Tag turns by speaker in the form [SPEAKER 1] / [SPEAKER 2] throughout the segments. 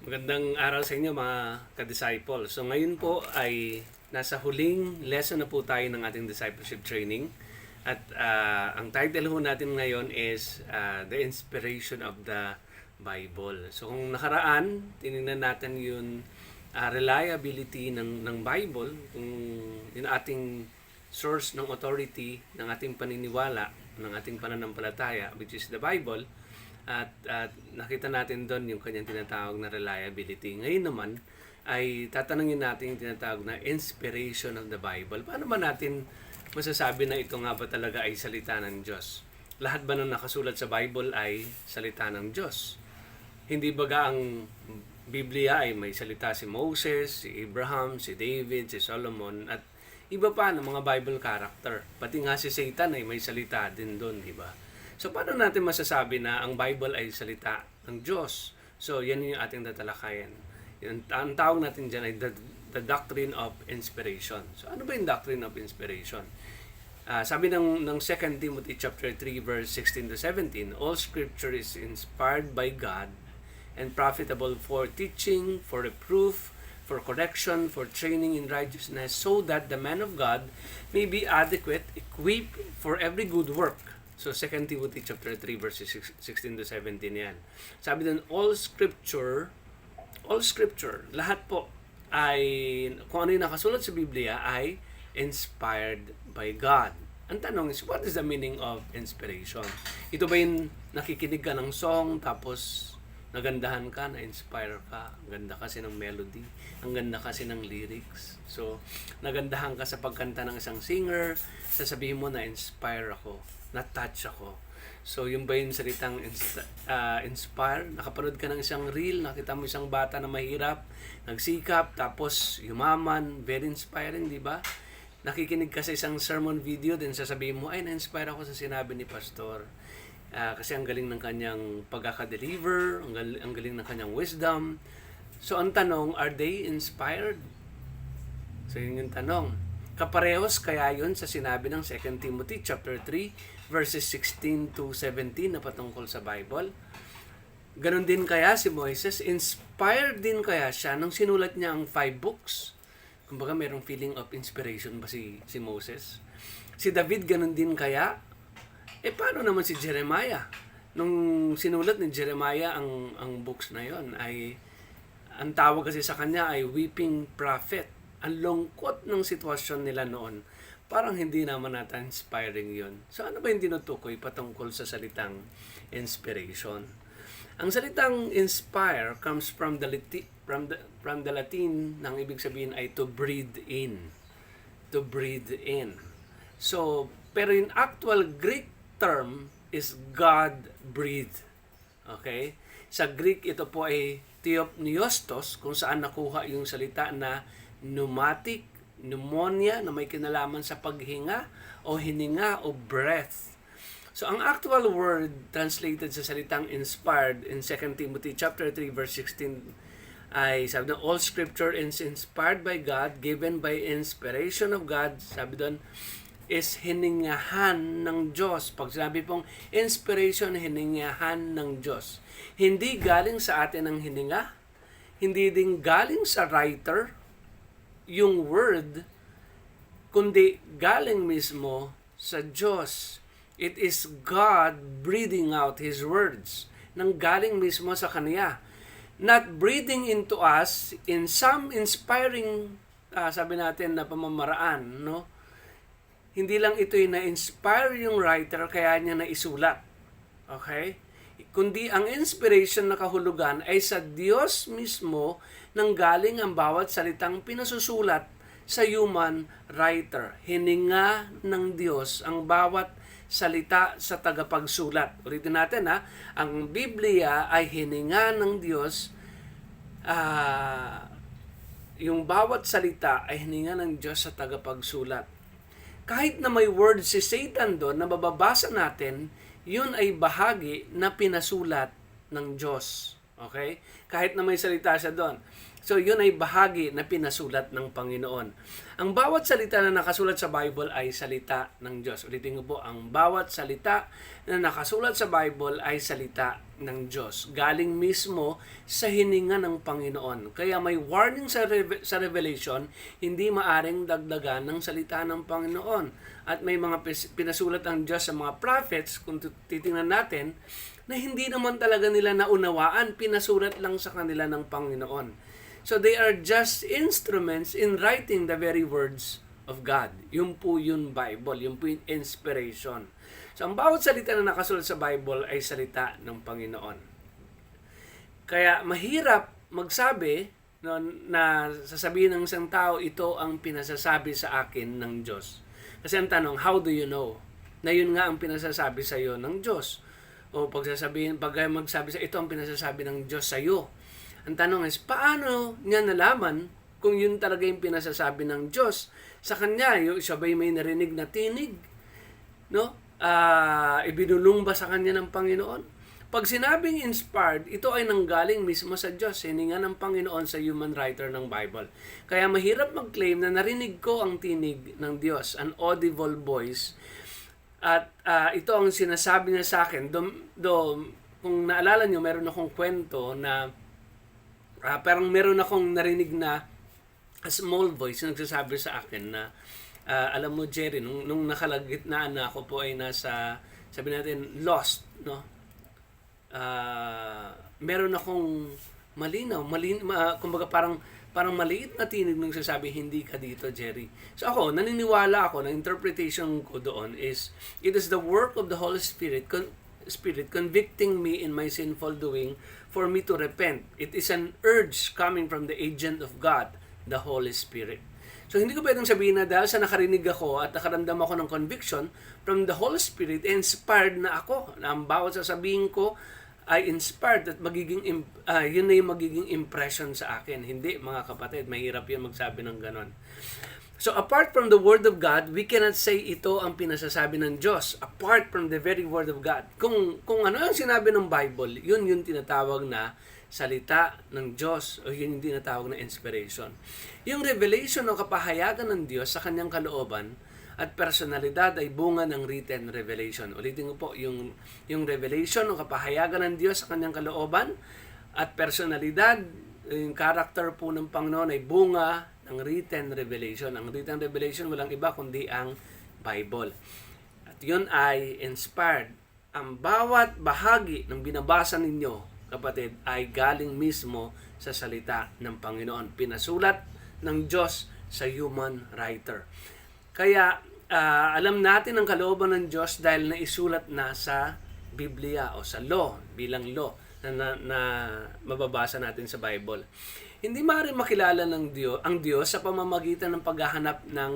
[SPEAKER 1] Magandang araw sa inyo mga ka-disciple. So ngayon po ay nasa huling lesson na po tayo ng ating discipleship training. At ang title ho natin ngayon is The Inspiration of the Bible. So kung nakaraan, tinignan natin yung reliability ng Bible, kung yung ating source ng authority, ng ating paniniwala, ng ating pananampalataya, which is the Bible. At nakita natin doon yung kanyang tinatawag na reliability. Ngayon naman ay tatanungin natin yung tinatawag na inspiration of the Bible. Paano ba natin masasabi na ito nga ba talaga ay salita ng Diyos? Lahat ba ng nakasulat sa Bible ay salita ng Diyos? Hindi baga ang Biblia ay may salita si Moses, si Abraham, si David, si Solomon, at iba pa ng mga Bible character. Pati nga si Satan ay may salita din doon, di ba? So, paano natin masasabi na ang Bible ay salita ng Diyos? So, yan yung ating tatalakayan. Ang tawag natin dyan ay the doctrine of inspiration. So, ano ba yung doctrine of inspiration? Sabi ng 2 Timothy chapter 3 verse 16 to 17, all scripture is inspired by God and profitable for teaching, for reproof, for correction, for training in righteousness, so that the man of God may be adequate, equipped for every good work. So 2 Timothy chapter 3 verses 16 to 17 yan. Sabi din, all scripture, lahat po ay, kung ano yung nakasulat sa Biblia ay inspired by God. Ang tanong is, what is the meaning of inspiration? Ito ba yung nakikinig ka ng song, tapos nagandahan ka, na-inspire ka, ang ganda kasi ng melody, ang ganda kasi ng lyrics. So, nagandahan ka sa pagkanta ng isang singer, sasabihin mo na-inspire ako, na-touch ako. So, yung ba yung salitang inspire? Nakapanood ka ng isang reel, nakita mo isang bata na mahirap, nagsikap, tapos yumaman, very inspiring, di ba? Nakikinig ka sa isang sermon video, din sasabihin mo, ay, na-inspire ako sa sinabi ni Pastor. Kasi ang galing ng kanyang pagkaka-deliver, ang galing ng kanyang wisdom. So, ang tanong, are they inspired? So, yun yung tanong. Kaparehos kaya yun sa sinabi ng 2 Timothy chapter 3 verses 16 to 17 na patungkol sa Bible? Ganon din kaya si Moises? Inspired din kaya siya nung sinulat niya ang 5 books? Kumbaga merong feeling of inspiration ba si Moses? Si David ganon din kaya? Paano naman si Jeremiah? Nung sinulat ni Jeremiah ang books na yon, ay ang tawag kasi sa kanya ay weeping prophet. Ang lungkot ng sitwasyon nila noon. Parang hindi naman natin inspiring yon. So ano ba yung tinutukoy patungkol sa salitang inspiration? Ang salitang inspire comes from the Latin, nang ibig sabihin ay to breathe in. To breathe in. So, pero in actual Greek term is God-breathed. Okay? Sa Greek, ito po ay theopneustos, kung saan nakuha yung salita na pneumatic, pneumonia, na may kinalaman sa paghinga o hininga o breath. So, ang actual word translated sa salitang inspired in 2 Timothy chapter 3 verse 16 ay sabi doon, all scripture is inspired by God, given by inspiration of God. Sabi doon, is hiningahan ng Diyos. Pag sinabi pong inspiration, hiningahan ng Diyos. Hindi galing sa atin ang hininga, hindi din galing sa writer, yung word, kundi galing mismo sa Diyos. It is God breathing out His words, nang galing mismo sa Kanya. Not breathing into us in some inspiring, sabi natin na pamamaraan, no? Hindi lang ito yung na-inspire yung writer kaya niya naisulat. Okay? Kundi ang inspiration na kahulugan ay sa Diyos mismo nang galing ang bawat salitang pinasusulat sa human writer. Hininga ng Diyos ang bawat salita sa tagapagsulat. Ulitin natin ang Biblia ay hininga ng Diyos. Yung bawat salita ay hininga ng Diyos sa tagapagsulat. Kahit na may word si Satan doon na mababasa natin, yun ay bahagi na pinasulat ng Diyos. Okay? Kahit na may salita siya doon. So yun ay bahagi na pinasulat ng Panginoon. Ang bawat salita na nakasulat sa Bible ay salita ng Diyos. Ulitin ko po, ang bawat salita na nakasulat sa Bible ay salita ng Diyos. Galing mismo sa hininga ng Panginoon. Kaya may warning sa Revelation, hindi maaring dagdagan ng salita ng Panginoon. At may mga pinasulat ang Diyos sa mga prophets, kung titingnan natin, na hindi naman talaga nila naunawaan, pinasulat lang sa kanila ng Panginoon. So they are just instruments in writing the very words of God. Yun po yung Bible, yun po yung inspiration. So ang bawat salita na nakasulat sa Bible ay salita ng Panginoon. Kaya mahirap magsabi na sasabihin ng isang tao, ito ang pinasasabi sa akin ng Diyos. Kasi ang tanong, how do you know? Na yun nga ang pinasasabi sa iyo ng Diyos. O pag magsabi sa ito ang pinasasabi ng Diyos sa iyo. Ang tanong is, paano niya nalaman kung yun talaga yung pinasasabi ng Diyos sa kanya? Siya ba'y may narinig na tinig? No? Ibinulong ba sa kanya ng Panginoon? Pag sinabing inspired, ito ay nanggaling mismo sa Diyos. Hininga ng Panginoon sa human writer ng Bible. Kaya mahirap mag-claim na narinig ko ang tinig ng Diyos, an audible voice. At ito ang sinasabi niya sa akin. Kung naalala nyo, meron akong kwento na parang meron akong narinig na a small voice na nagsasabi sa akin na alam mo Jerry, nung nakalagitnaan na ako po ay nasa, sabi natin, lost, no? Meron akong kumbaga parang maliit na tinig nagsasabi, hindi ka dito, Jerry. So ako, naniniwala ako na interpretation ko doon is, it is the work of the Holy Spirit convicting me in my sinful doing for me to repent. It is an urge coming from the agent of God, the Holy Spirit. So hindi ko pwedeng sabihin na dahil sa nakarinig ako at nakaramdam ako ng conviction from the Holy Spirit, inspired na ako. Na ang bawat sasabihin ko ay inspired at yun na yung magiging impression sa akin. Hindi, mga kapatid, mahirap yun magsabi ng ganon. So apart from the Word of God, we cannot say ito ang pinasasabi ng Diyos. Apart from the very Word of God. Kung ano ang sinabi ng Bible, yun yung tinatawag na salita ng Diyos o yun yung tinatawag na inspiration. Yung revelation o kapahayagan ng Diyos sa kanyang kalooban at personalidad ay bunga ng written revelation. Ulitin ko po, yung revelation o kapahayagan ng Diyos sa kanyang kalooban at personalidad, yung character po ng Panginoon ay bunga ng written revelation. Ang written revelation walang iba kundi ang Bible. At yun ay inspired. Ang bawat bahagi ng binabasa ninyo, kapatid, ay galing mismo sa salita ng Panginoon. Pinasulat ng Diyos sa human writer. Kaya alam natin ang kalooban ng Diyos dahil naisulat na sa Biblia o sa law, bilang law na mababasa natin sa Bible. Hindi maaaring makilala ang Diyos sa pamamagitan ng paghahanap ng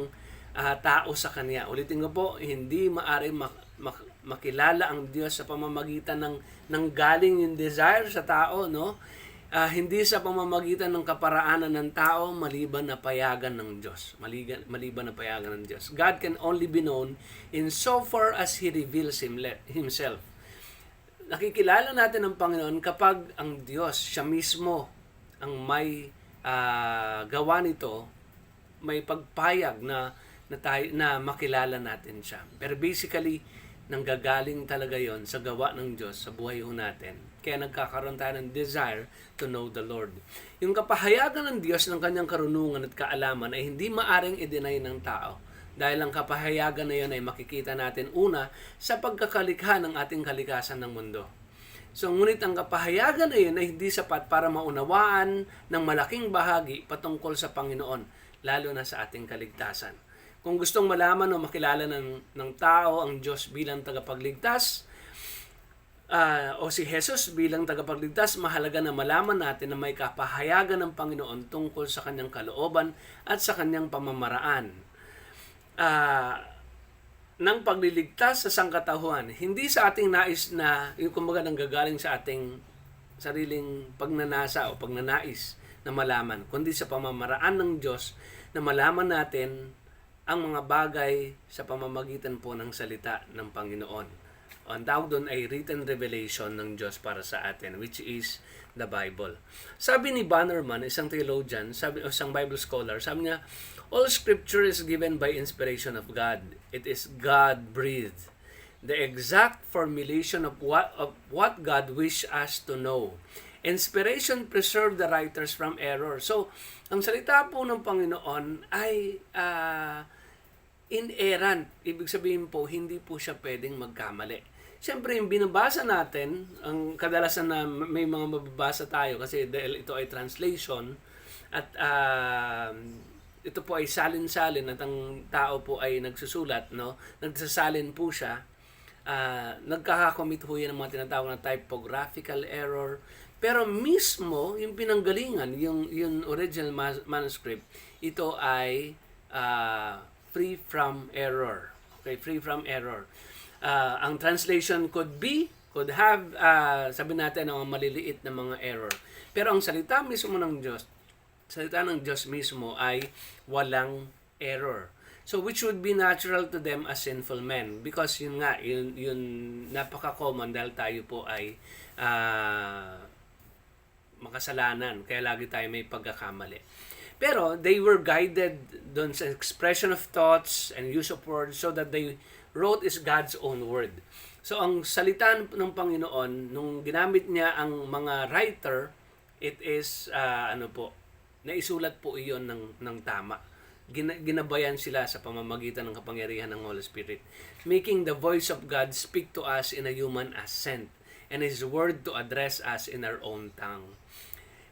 [SPEAKER 1] tao sa Kanya. Ulitin ko po, hindi maaaring makilala ang Diyos sa pamamagitan ng galing yung desire sa tao, no? Hindi sa pamamagitan ng kaparaanan ng tao maliban na payagan ng Diyos. Maliban na payagan ng Diyos. God can only be known in so far as He reveals Himself. Nakikilala natin ang Panginoon kapag ang Diyos, siya mismo, ang may gawa nito, may pagpayag na makilala natin siya. Pero basically, nanggagaling talaga yon sa gawa ng Diyos sa buhay natin. Kaya nagkakaroon tayo ng desire to know the Lord. Yung kapahayagan ng Diyos ng kanyang karunungan at kaalaman ay hindi maaring i-deny ng tao. Dahil ang kapahayagan na yun ay makikita natin una sa pagkakalikha ng ating kalikasan ng mundo. So ngunit ang kapahayagan na yun ay hindi sapat para maunawaan ng malaking bahagi patungkol sa Panginoon, lalo na sa ating kaligtasan. Kung gustong malaman o makilala ng tao ang Diyos bilang tagapagligtas, o si Jesus bilang tagapagligtas, mahalaga na malaman natin na may kapahayagan ng Panginoon tungkol sa kanyang kalooban at sa kanyang pamamaraan ng pagliligtas sa sangkatauhan. Hindi sa ating nais na, yung kumbaga nanggagaling sa ating sariling pagnanasa o pagnanais na malaman, kundi sa pamamaraan ng Diyos na malaman natin ang mga bagay sa pamamagitan po ng salita ng Panginoon. Ang tawag doon ay written revelation ng Diyos para sa atin, which is the Bible. Sabi ni Bannerman, isang theologian, isang Bible scholar, sabi niya, all scripture is given by inspiration of God. It is God-breathed. The exact formulation of what God wish us to know. Inspiration preserve the writers from error. So, ang salita po ng Panginoon ay inerrant. Ibig sabihin po, hindi po siya pwedeng magkamali. Siyempre, yung binabasa natin, ang kadalasan na may mga mababasa tayo kasi dahil ito ay translation at ito po ay salin-salin at ang tao po ay nagsusulat, no? Nagsasalin po siya. Nagkakakomit ho yan ng mga tinatawag na typographical error. Pero mismo, yung pinanggalingan, yung original manuscript, ito ay free from error. Okay, free from error. Ang translation could have, sabi natin, ang maliliit na mga error. Pero ang salita mismo ng Diyos, salita ng Diyos mismo ay walang error. So, which would be natural to them as sinful men. Because yun nga, yun napaka-common dahil tayo po ay makasalanan. Kaya lagi tayo may pagkakamali. Pero, they were guided doon sa expression of thoughts and use of words so that they wrote is God's own word. So, ang salita ng Panginoon, nung ginamit niya ang mga writer, it is, naisulat po iyon ng tama. Ginabayan sila sa pamamagitan ng kapangyarihan ng Holy Spirit. Making the voice of God speak to us in a human accent and His word to address us in our own tongue.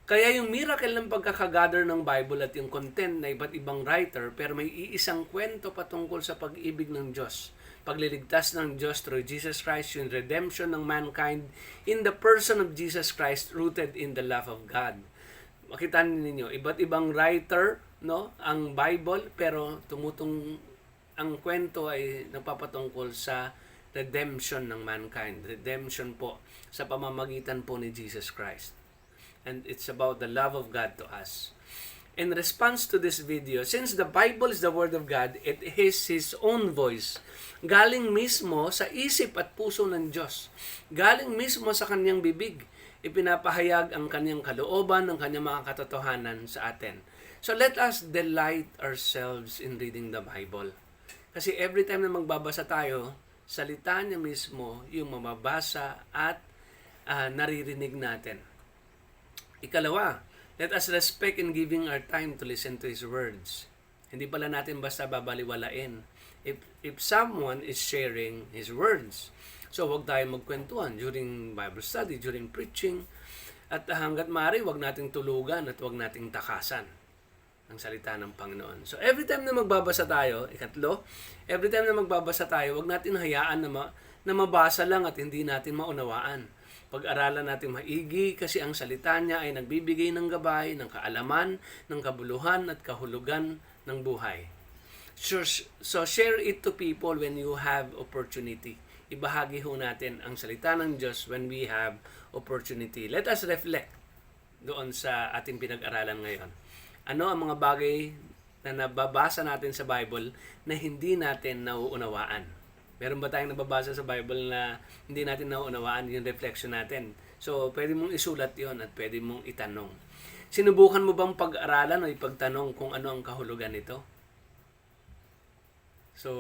[SPEAKER 1] Kaya yung miracle ng pagkakagather ng Bible at yung content na iba't ibang writer, pero may iisang kwento patungkol sa pag-ibig ng Diyos. Pagliligtas ng Diyos through Jesus Christ, yung redemption ng mankind in the person of Jesus Christ rooted in the love of God. Makita ninyo, iba't ibang writer, no, ang Bible, pero ang kwento ay nagpapatungkol sa redemption ng mankind. Redemption po sa pamamagitan po ni Jesus Christ. And it's about the love of God to us. In response to this video, since the Bible is the Word of God, it is His own voice. Galing mismo sa isip at puso ng Diyos. Galing mismo sa Kanyang bibig. Ipinapahayag ang Kanyang kalooban, ang Kanyang mga katotohanan sa atin. So let us delight ourselves in reading the Bible. Kasi every time na magbabasa tayo, salita niya mismo yung mababasa at naririnig natin. Ikalawa, let us respect in giving our time to listen to His words. Hindi pala natin basta babaliwalain. If someone is sharing His words, so huwag tayo magkwentuhan during Bible study, during preaching, at hanggat maaari, huwag nating tulugan at huwag nating takasan ang salita ng Panginoon. So every time na magbabasa tayo, ikatlo, every time na magbabasa tayo, huwag natin hayaan na mabasa lang at hindi natin maunawaan. Pag-aralan natin maigi kasi ang salita niya ay nagbibigay ng gabay, ng kaalaman, ng kabuluhan at kahulugan ng buhay. So share it to people when you have opportunity. Ibahagi ho natin ang salita ng Diyos when we have opportunity. Let us reflect doon sa ating pinag-aralan ngayon. Ano ang mga bagay na nababasa natin sa Bible na hindi natin nauunawaan? Meron ba tayong nababasa sa Bible na hindi natin nauunawaan yung reflection natin? So, pwede mong isulat yon at pwede mong itanong. Sinubukan mo bang pag-aralan o ipagtanong kung ano ang kahulugan nito? So,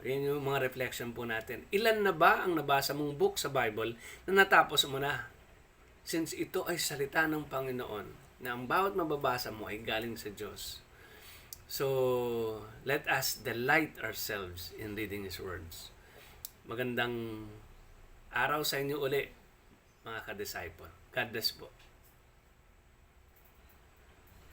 [SPEAKER 1] yun yung mga reflection po natin. Ilan na ba ang nabasa mong book sa Bible na natapos mo na? Since ito ay salita ng Panginoon, na ang bawat mababasa mo ay galing sa Diyos. So, let us delight ourselves in reading His words. Magandang araw sa inyo uli, mga ka-disciple. God bless po.